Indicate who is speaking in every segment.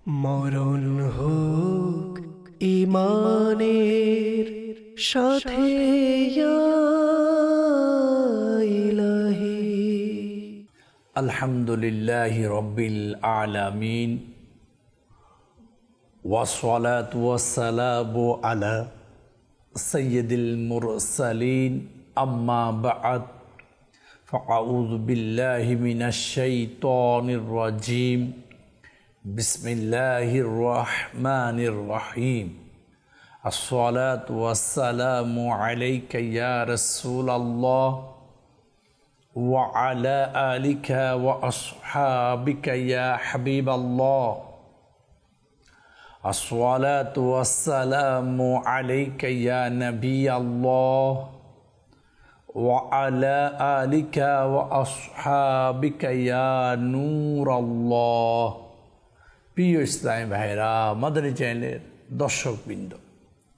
Speaker 1: মরণ হোক ঈমানের সাথে ইয়া ইলাহি।
Speaker 2: আলহামদুলিল্লাহি রাব্বিল আলামিন ওয়াসসালাতু ওয়াসসালামু আলা সাইয়্যিদিল মুরসালিন আম্মা বা'দ ফাআউযু বিল্লাহি মিনাশ শাইতানির রাজীম বিসমিল্লাহির রহমানির রহিম আসসালাতু ওয়াসসালামু আলাইকা ইয়া রাসূলাল্লাহ ওয়া আলা আলিকা ওয়া আসহাবিকা ইয়া হাবিবাল্লাহ আসসালাতু ওয়াসসালামু আলাইকা ইয়া নবিয়াল্লাহ ওয়া আলা আলিকা ওয়া আসহাবিকা ইয়া নূরাল্লাহ। প্রিয় ইসলামী ভাইরা, মাদানী চ্যানেলের দর্শকবৃন্দ,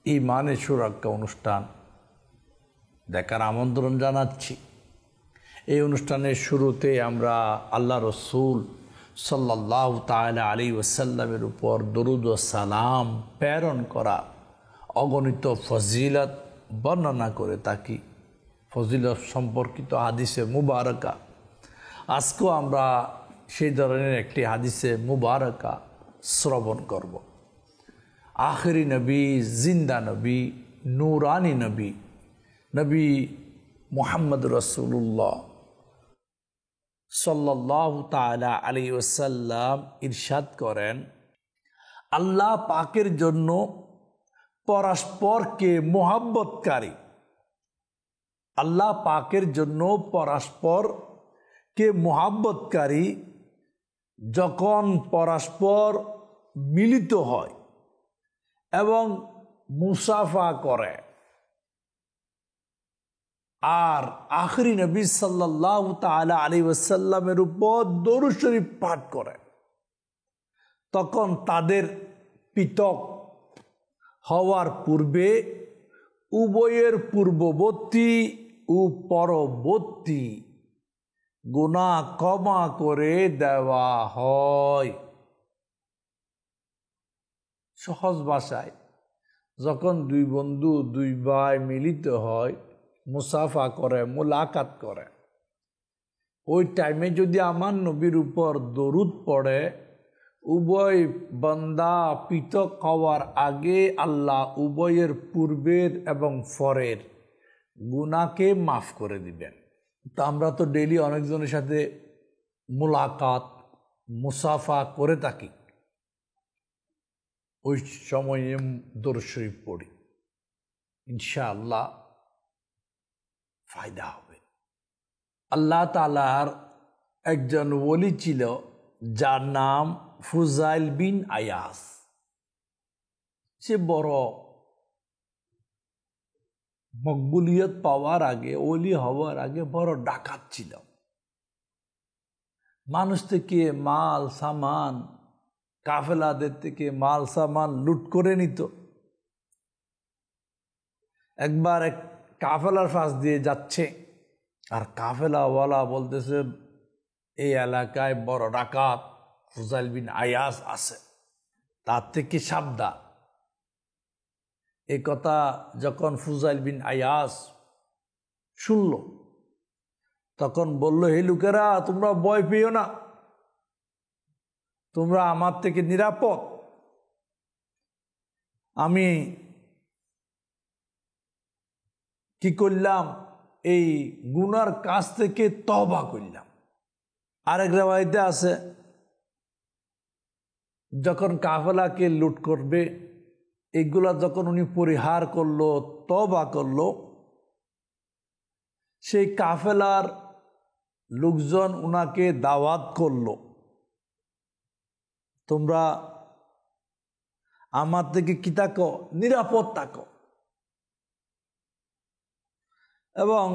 Speaker 2: ঈমানের সুরক্ষা অনুষ্ঠান দেখার আমন্ত্রণ জানাচ্ছি। এই অনুষ্ঠানের শুরুতে আমরা আল্লাহ রসুল সাল্লাল্লাহু তাআলা আলাইহি ওয়াসাল্লামের উপর দরুদ ও সালাম প্রেরণ করা অগণিত ফজিলত বর্ণনা করে থাকি। ফজিলত সম্পর্কিত হাদিসে মুবারকা, আজকেও আমরা সেই ধরনের একটি হাদিসে মুবারকা শ্রবণ করব। আখেরি নবী, জিন্দা নবী, নূরানি নবী, নবী মুহাম্মদ রাসূলুল্লাহ সাল্লাল্লাহু তাআলা আলাইহি ওয়াসাল্লাম ইরশাদ করেন, আল্লাহ পাকের জন্য পরস্পরকে মোহাব্বতকারী, আল্লাহ পাকের জন্য পরস্পরকে মোহাব্বতকারী যখন পরস্পর মিলিত হয় এবং মুসাফা করে আর আখেরি নবী সাল্লাল্লাহু তাআলা আলাইহি ওয়াসাল্লামের উপর দরুদ শরীফ পাঠ করে, তখন তাদের পৃথক হওয়ার পূর্বে উভয়ের পূর্ববর্তী ও পরবর্তী গুনাহ ক্ষমা করে দেওয়া হয়। সহজ ভাষায়, যখন দুই বন্ধু, দুই ভাই মিলিত হয়, মুসাফা করে, মুলাকাত করে, ওই টাইমে যদি আমার নবীর উপর দরুদ পড়ে, উভয় বান্দা পৃথক হওয়ার আগে আল্লাহ উভয়ের পূর্বের এবং পরের গুনাহকে মাফ করে দিবেন। তো আমরা তো ডেইলি অনেকজনের সাথে মুলাকাত, মুসাফা করে থাকি, ওই সময়ে দরুদ শরীফ পড়ি, ইনশাআল্লাহ ফায়দা হবে। আল্লাহ তাআলার একজন ওলি ছিল যার নাম ফুজাইল বিন আয়াস। সে বড় মকবুলিয়ত পাওয়ার আগে, ওলি হওয়ার আগে বড় ডাকাত ছিল। মানুষ থেকে মাল সামান, কাফেলাদের থেকে মাল সামান লুট করে নিত। একবার এক কাফেলার পাশ দিয়ে যাচ্ছে, আর কাফেলাওয়ালা বলতেছে, এই এলাকায় বড় ডাকাত ফুজাইল বিন আয়াস আছে, তার থেকে সাবধান। এই কথা যখন ফুজাইল বিন আয়াস শুনল, তখন বলল, হে লোকেরা, তোমরা ভয় পেও না, তোমরা আমার থেকে নিরাপদ। আমি কি করলাম, এই গুনার কাছ থেকে তওবা করলাম। আরেক রিওয়ায়াতে আছে, যখন কাফেলাকে লুট করবে, এগুলা যখন উনি পরিহার করলো, তওবা করলো, সেই কাফেলার লোকজন উনাকে দাওয়াত করলো, তোমরা আমার থেকে কি থাকো, নিরাপদ থাকো। এবং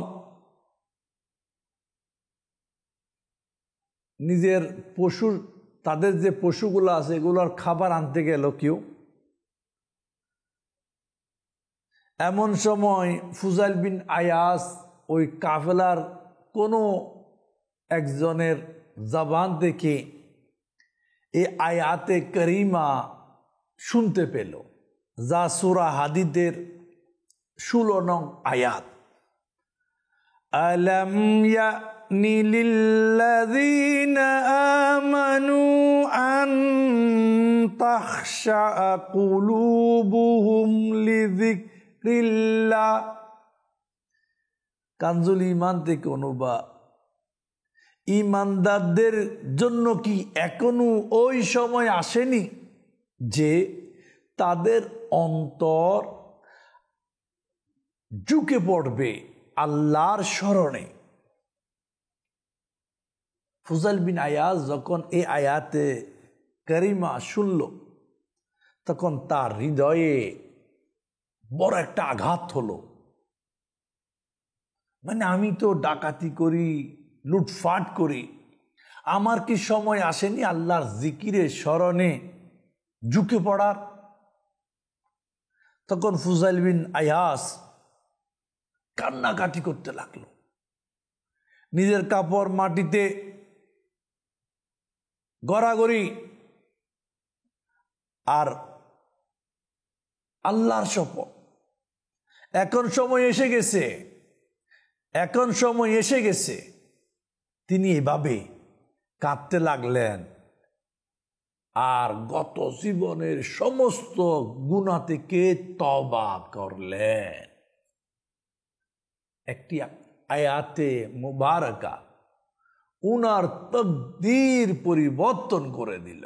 Speaker 2: নিজের পশুর, তাদের যে পশুগুলো আছে, এগুলোর খাবার আনতে গেল কেউ। এমন সময় ফুজাইল বিন আয়াস ওই কাফেলার কোনো একজনের জবান থেকে এই আয়াতে করিমা শুনতে পেল, যা সূরা হাদীদের 16 নং আয়াত। আলাম ইয়ানি লিল্লাযীনা আমানু আন তাখশা কুলুবুহুম লিযিকরিল্লাহ। কানজুল ঈমান থেকে অনুবাদ, ঈমানদারদের জন্য কি এখনো ওই সময় আসেনি যে তাদের অন্তর ঝুঁকে পড়বে আল্লাহর স্মরণে? ফুজাইল বিন আয়াজ যখন এই আয়াতে কারিমা শুনল, তখন তার হৃদয়ে বড় একটা আঘাত হলো। মানে আমি তো ডাকাতি করি, লুটফাট করি, আমার কি সময় আসেনি আল্লাহর জিকিরে স্মরণে ঝুঁকে পড়ার? তখন ফুজাইল বিন আয়াজ কান্নাকাটি করতে লাগলো, নিজের কাপড় মাটিতে গড়াগড়ি, আর আল্লাহর শপথ, এখন সময় এসে গেছে, এখন সময় এসে গেছে। তিনি এভাবে কাঁদতে লাগলেন আর গত জীবনের সমস্ত গুনাহ থেকে তওবা করলেন। একটি আয়াতে মুবারাকা উনার তাকদীর পরিবর্তন করে দিল।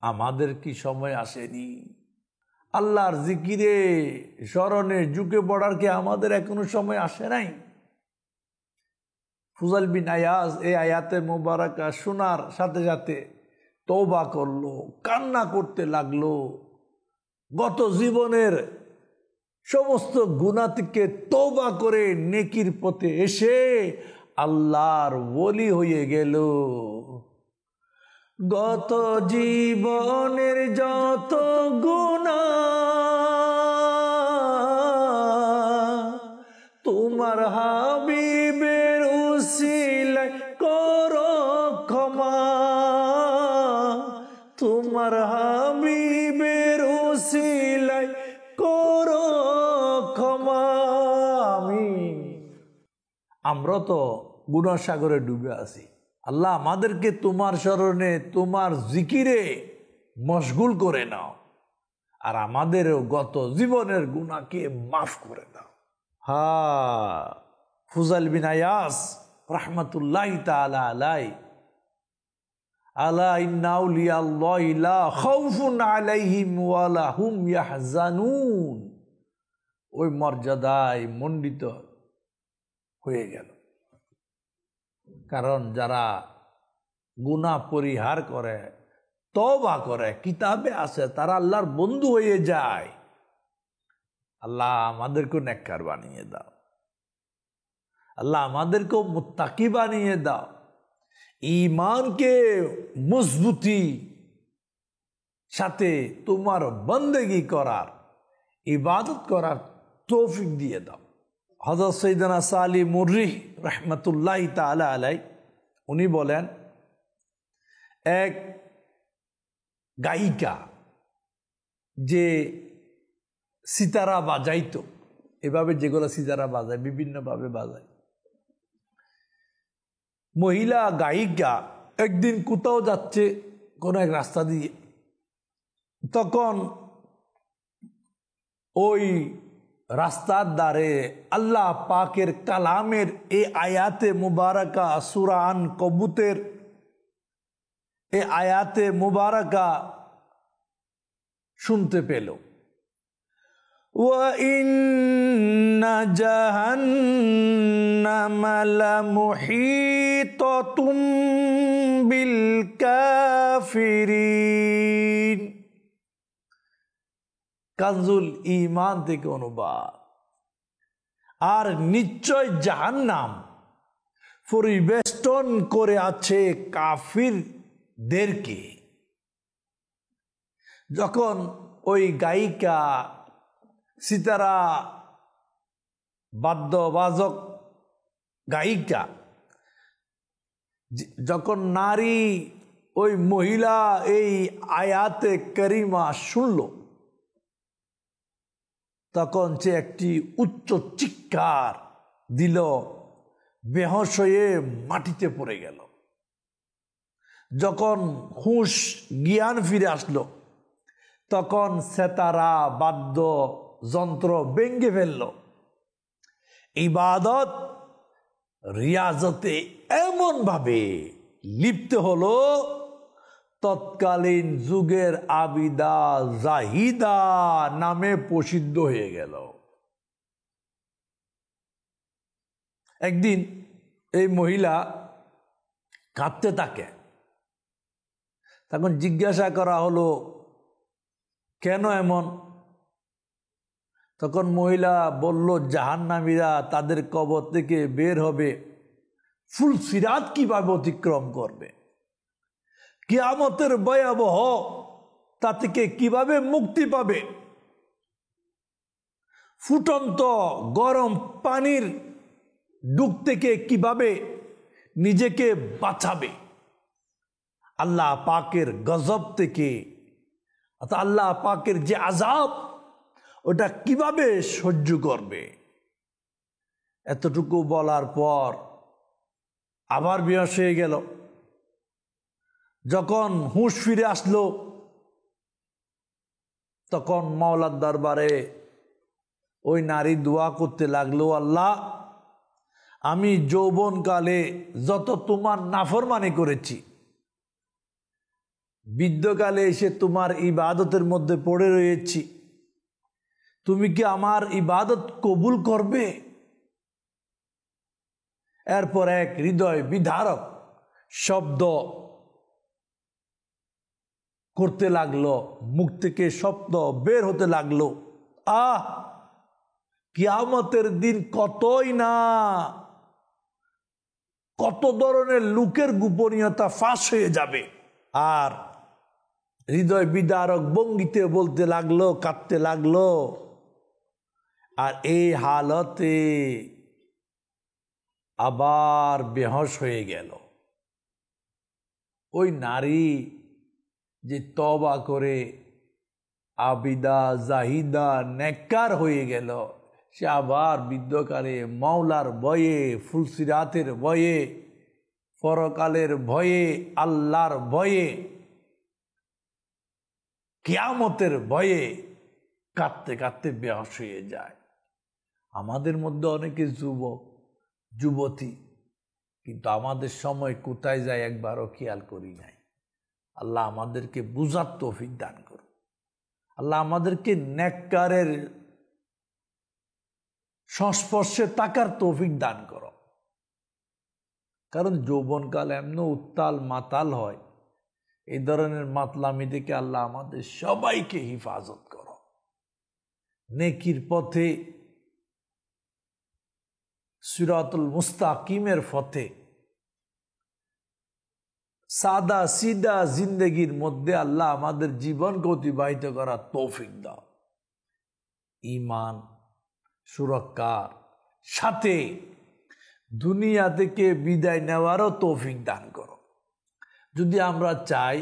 Speaker 2: আমাদের কি সময় আসেনি আল্লাহর জিকিরে স্মরণে ঝুঁকে পড়ার? কি আমাদের এখনো সময় আসে নাই? ফুজাইল বিন আয়াজ এই আয়াতে মুবারাকা শোনার সাথে সাথে তওবা করলো, কান্না করতে লাগলো। গত জীবনের সমস্ত গুনাহ থেকে তওবা করে নেকির পথে এসে আল্লাহর ওলি হয়ে গেল। গত জীবনের যত গুনাহ তোমার হাবিবের উসিলায় করো ক্ষমা, তোমার হাবিবের উসিলায় করো ক্ষমা। আমিন। আমরা তো গুনাহ সাগরে ডুবে আছি। আল্লাহ আমাদেরকে তোমার স্মরণে, তোমার জিকিরে মশগুল করে নাও, আর আমাদেরও গত জীবনের গুনাহকে মাফ করে দাও। ফুজাইল বিন আয়াজ রাহমাতুল্লাহি তাআলা আলাইহি, আলা ইন্না আউলিয়াল্লাহি লা খাউফুন আলাইহিম ওয়া লা হুম ইয়াহজানুন, ওই মর্যাদায় মণ্ডিত হয়ে গেল। কারণ যারা গুনাহ পরিহার করে, তওবা করে, কিতাবে আছে তারা আল্লাহর বন্ধু হয়ে যায়। আল্লাহ আমাদেরকেও নেককার বানিয়ে দাও, আল্লাহ আমাদেরকেও মুত্তাকি বানিয়ে দাও, ঈমানকে মজবুতি সাথে তোমার বন্দেগী করার, ইবাদত করার তৌফিক দিয়ে দাও। হযরত সাইয়েদনা সালি মুররি রাহমাতুল্লাহি তাআলা আলাইহি উনি বলেন, এক গায়িকা যে সিতারা বাজাইতো, এভাবে যেগুলো সিতারা বাজায়, বিভিন্নভাবে বাজায়, মহিলা গায়িকা একদিন কোথাও যাচ্ছে কোনো এক রাস্তা দিয়ে, তখন ওই রাস্তার দ্বারে আল্লাহ পাকের কালামের এই আয়াতে মুবারাকা সূরা আনকাবুতের এই আয়াতে মুবারাকা শুনতে পেল। ওয়া ইন্না জাহান্নামা লামুহীতাতুম বিল কাফিরিন। কানজুল ঈমান থেকে অনুবাদ, আর নিশ্চয় জাহান্নাম পরিবেষ্টন করে আছে কাফিরদেরকে। যখন ওই গায়িকা, সিতারা বাদ্যবাদক গায়িকা যখন নারী ওই মহিলা এই আয়াতে কারিমা শুনল, তখন সে একটি উচ্চ চিৎকার দিল, বেহোশ হয়ে মাটিতে পড়ে গেল। যখন হুঁশ জ্ঞান ফিরে আসলো, তখন সেতারা বাদ্য যন্ত্র ভেঙে ফেলল। ইবাদত রিয়াজতে এমন ভাবে লিপ্ত হলো, তৎকালীন যুগের আবিদা জাহিদা নামে প্রসিদ্ধ হয়ে গেল। একদিন এই মহিলা কাঁদতে থাকে। তখন জিজ্ঞাসা করা হলো, কেন এমন? তখন মহিলা বলল, জাহান্নামীরা তাদের কবর থেকে বের হবে, ফুলসিরাত কিভাবে অতিক্রম করবে, কিয়ামতের ভয়াবহ তা থেকে কিভাবে মুক্তি পাবে, ফুটন্ত গরম পানির ডুব থেকে কিভাবে নিজেকে বাঁচাবে, আল্লাহ পাকের গজব থেকে, আল্লাহ পাকের যে আযাব ওটা কিভাবে সহ্য করবে। এতটুকু বলার পর আবার বেহুশ হয়ে গেল। যখন হুঁশ ফিরে আসলো, তখন মাওলার দরবারে ওই নারী দোয়া করতে লাগলো, আল্লাহ, আমি যৌবনকালে যত তোমার নাফরমানি করেছি, বৃদ্ধকালে এসে তোমার ইবাদতের মধ্যে পড়ে রয়েছি, তুমি কি আমার ইবাদত কবুল করবে? এরপর এক হৃদয় বিদারক শব্দ করতে লাগলো, মুখ থেকে শব্দ বের হতে লাগলো, আহ, কিয়ামতের দিন কতই না কত ধরনের লোকের গোপনীয়তা ফাঁস হয়ে যাবে। আর হৃদয় বিদারক ভঙ্গিতে বলতে লাগলো, কাঁদতে লাগলো। আর এই হালতে আবার বেহুশ হয়ে গেল। ওই নারী যে তওবা করে আবিদা জাহিদা নেককার হয়ে গেল, সে আবার বৃদ্ধকালে মাওলার ভয়ে, ফুলসিরাতের ভয়ে, পরকালের ভয়ে, আল্লাহর ভয়ে, কিয়ামতের ভয়ে কাঁদতে কাঁদতে বেহুশ হয়ে যায়। আমাদের মধ্যে অনেকে যুবক যুবতী, কিন্তু আমাদের সময় কোথায় যায় একবারও খেয়াল করি নাই। আল্লাহ আমাদেরকে বুঝার তৌফিক দান করুন। আল্লাহ আমাদেরকে নেককারের সংস্পর্শে তাকার তৌফিক দান করো। কারণ যৌবনকাল এমন উত্তাল মাতাল হয়, এই ধরনের মাতলামি থেকে আল্লাহ আমাদের সবাইকে হিফাজত করো। নেকির পথে, সিরাতুল মুস্তাকিমের পথে, সাদা সিধা জিন্দগির মধ্যে আল্লাহ আমাদের জীবনকে অতিবাহিত করার তৌফিক দাও। ঈমান সুরক্ষার সাথে দুনিয়া থেকে বিদায় নেওয়ারও তৌফিক দান করো। যদি আমরা চাই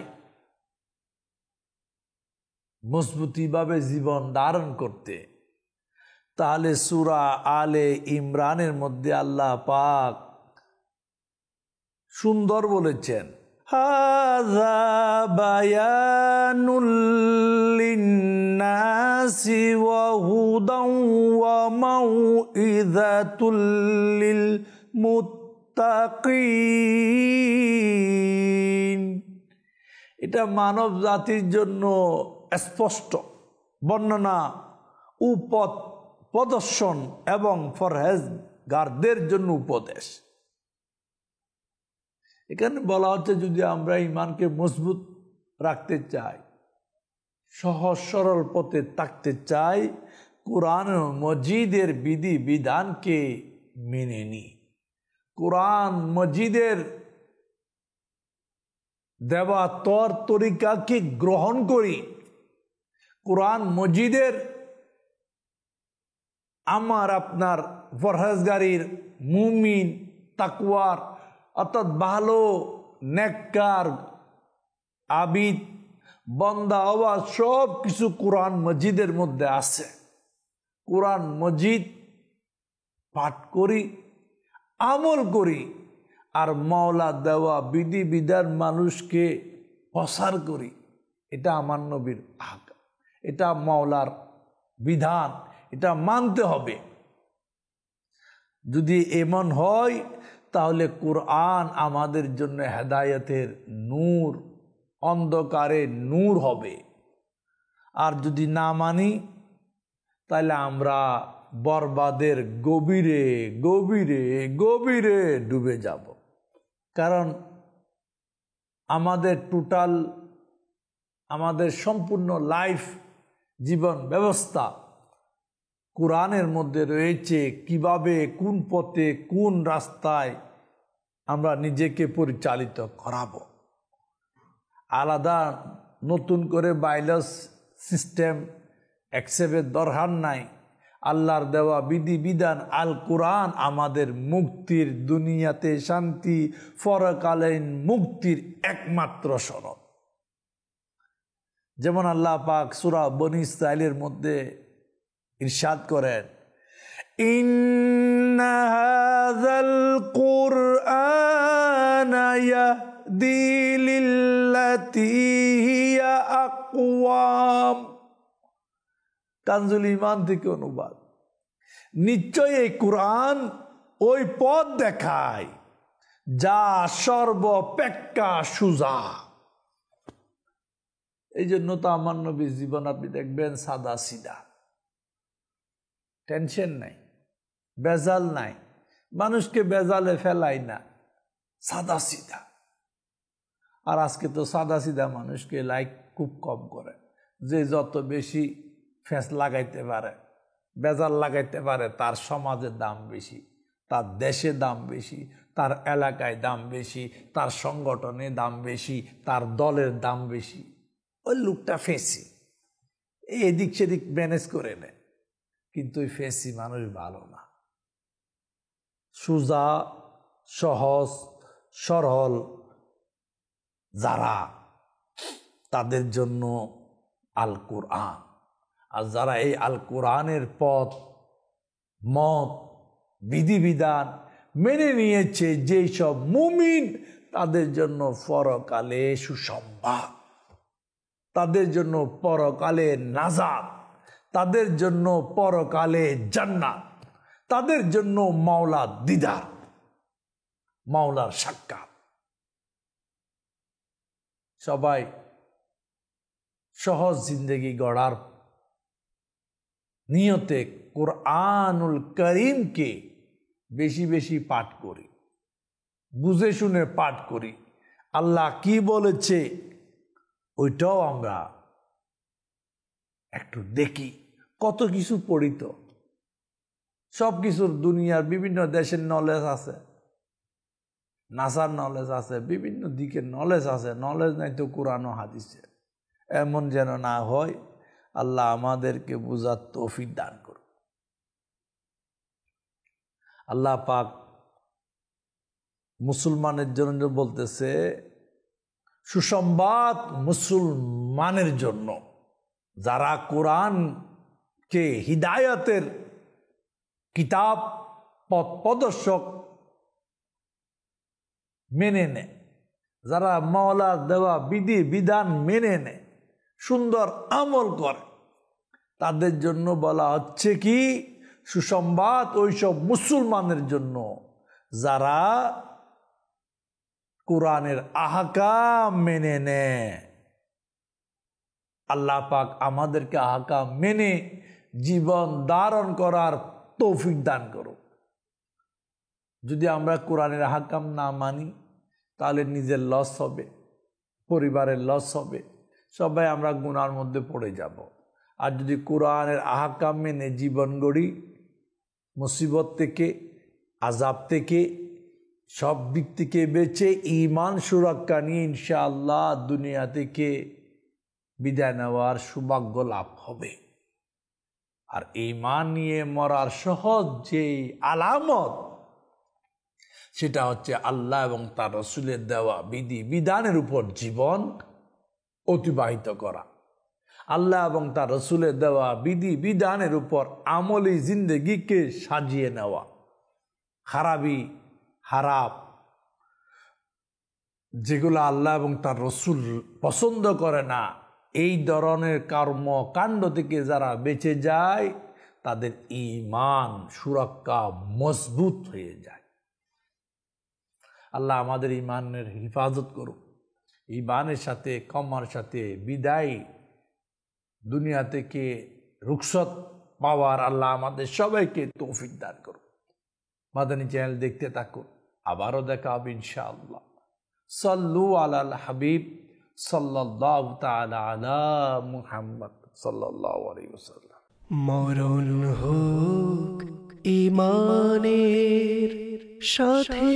Speaker 2: মজবুতিভাবে জীবন ধারণ করতে, তাহলে সূরা আলে ইমরানের মধ্যে আল্লাহ পাক সুন্দর বলেছেন, হাযা বায়ানুল লিন্নাসি ওয়া হুদাও ওয়া মাউইযাতুল লিল মুত্তাকিন। এটা মানব জাতির জন্য স্পষ্ট বর্ণনা ও পথ প্রদর্শন এবং পরহেজগারদের জন্য উপদেশ। এখানে বলা হচ্ছে, যদি আমরা ঈমানকে মজবুত রাখতে চাই, সহজ সরল পথে থাকতে চাই, কোরআন মজিদের বিধি বিধানকে মেনে নি, কোরআন মজিদের দেওয়া তর তরিকাকে গ্রহণ করি, কোরআন মজিদের আমার আপনার পরহেজগারির, মুমিন, তাকওয়ার অর্থাৎ ভালো নেককার আবিদ, বন্দা হওয়া সব কিছু কোরআন মজিদের মধ্যে আছে। কোরআন মজিদ পাঠ করি, আমল করি, আর মাওলা দেওয়া বিধি বিধান মানুষকে প্রসার করি। এটা আমার নবীর হক, এটা মাওলার বিধান, এটা মানতে হবে। যদি এমন হয় তাহলে কোরআন আমাদের জন্য হেদায়েতের নূর, অন্ধকারে নূর হবে। আর যদি না মানি তাহলে আমরা বরবাদের গভীরে গভীরে গভীরে ডুবে যাব। কারণ আমাদের সম্পূর্ণ লাইফ, জীবন ব্যবস্থা কোরআনের মধ্যে রয়েছে। কিভাবে, কোন পথে, কোন রাস্তায় আমরা নিজেকে পরিচালিত করাবো। আলাদা নতুন করে বাইলস সিস্টেম অ্যাকসেপ্টের দরকার নাই। আল্লাহর দেওয়া বিধি বিধান আল কোরআন আমাদের মুক্তির, দুনিয়াতে শান্তি, পরকালীন মুক্তির একমাত্র সনদ। যেমন আল্লাহ পাক সূরা বনী ইসরাঈলের মধ্যে ইরশাদ করেন, ইন্না হাযাল কুরআনা ইয়াহদি লিল্লাতী হিয়া আকওয়াম। কানজুল ঈমান থেকে অনুবাদ। নিশ্চয় এই কোরআন ওই পথ দেখায় যা সর্বাপেক্ষা সোজা। এই জন্য তো আমার নবীর জীবন আপনি দেখবেন সাদা সিধা, টেনশন নাই, বেজাল নাই, মানুষকে বেজালে ফেলাই না, সাদা সিধা। আর আজকে তো সাদা সিধা মানুষকে লাইক খুব কম করে। যে যত বেশি ফেস লাগাইতে পারে, বেজাল লাগাইতে পারে, তার সমাজের দাম বেশি, তার দেশে দাম বেশি, তার এলাকায় দাম বেশি, তার সংগঠনে দাম বেশি, তার দলের দাম বেশি। ওই লোকটা ফেসি, এদিক সেদিক ম্যানেজ করে নেয়। কিন্তু ওই ফেসি মানুষ ভালো না। সোজা, সহজ, সরল যারা, তাদের জন্য আল কোরআন। আর যারা এই আল কোরআনের পথ, মত, বিধিবিধান মেনে নিয়েছে যেই সব মুমিন, তাদের জন্য পরকালে সুসংবাদ, তাদের জন্য পরকালে নাজাত, তাদের জন্য পরকালে জান্নাত, তাদের জন্য মাওলার দিদার, মাওলার সাক্ষাৎ। সবাই সহজ জিন্দেগি গড়ার নিয়তে কোরআনুল করিমকে বেশি বেশি পাঠ করি, বুঝে শুনে পাঠ করি। আল্লাহ কি বলেছে ওইটাও আমরা একটু দেখি। কত কিছু পড়িত, সব কিছুর দুনিয়ার বিভিন্ন দেশের নলেজ আছে, নাসার নলেজ আছে, বিভিন্ন দিকের নলেজ আছে। নলেজ নাই তো কোরআন ও হাদিসে। এমন যেন না হয়। আল্লাহ আমাদেরকে বুঝার তৌফিক দান করুন। আল্লাহ পাক মুসলমানের জন্য বলতেছে, সুসংবাদ মুসলমানের জন্য যারা কোরআনকে হিদায়াতের কিতাব, পথ প্রদর্শক মেনে নেয়, যারা মাওলার দেওয়া বিধি বিধান মেনে নেয়, সুন্দর আমল করে, তাদের জন্য বলা হচ্ছে কি সুসংবাদ ওইসব মুসলমানের জন্য যারা কোরআনের আহকাম মেনে নেয়। আল্লাহ পাক আমাদেরকে আহকাম মেনে জীবন ধারণ করার তৌফিক দান করুন। যদি আমরা কোরআনের আহকাম না মানি তাহলে নিজের লস হবে, পরিবারের লস হবে, সবাই আমরা গুনার মধ্যে পড়ে যাব। আর যদি কোরআনের আহকাম মেনে জীবন গড়ি, মুসিবত থেকে, আযাব থেকে, সব দিক থেকে বেঁচে ঈমান সুরক্ষা নিয়ে ইনশাআল্লাহ দুনিয়া থেকে বিদায় নেওয়ার সৌভাগ্য লাভ হবে। আর ঈমান নিয়ে মরার সহজ যে আলামত, সেটা হচ্ছে আল্লাহ এবং তার রাসূলের দেওয়া বিধি বিধানের উপর জীবন অতিবাহিত করা, আল্লাহ এবং তার রসুলের দেওয়া বিধি বিধানের উপর আমলি জিন্দগিকে সাজিয়ে নেওয়া, খারাপি হারাপ যেগুলো আল্লাহ এবং তার রসুল পছন্দ করে না, এই ধরনের কর্মকাণ্ড থেকে যারা বেঁচে যায় তাদের ঈমান সুরক্ষা মজবুত হয়ে যায়। আল্লাহ আমাদের ঈমানের হিফাজত করুক। ঈমানের সাথে কমার সাথে বিদায় দুনিয়া থেকে রুখসত পাওয়ার আল্লাহ আমাদের সবাইকে তৌফিক দান করুন। মাদানী চ্যানেল দেখতে থাকুন, আবারও দেখা হবে ইনশাআল্লাহ। সাল্লু আলাল হাবিব সাল্লাল্লাহু তাআলা আলা মুহাম্মদ সাল্লাল্লাহু আলাইহি ওয়াসাল্লাম।
Speaker 1: মরণ হোক ঈমানের সাথে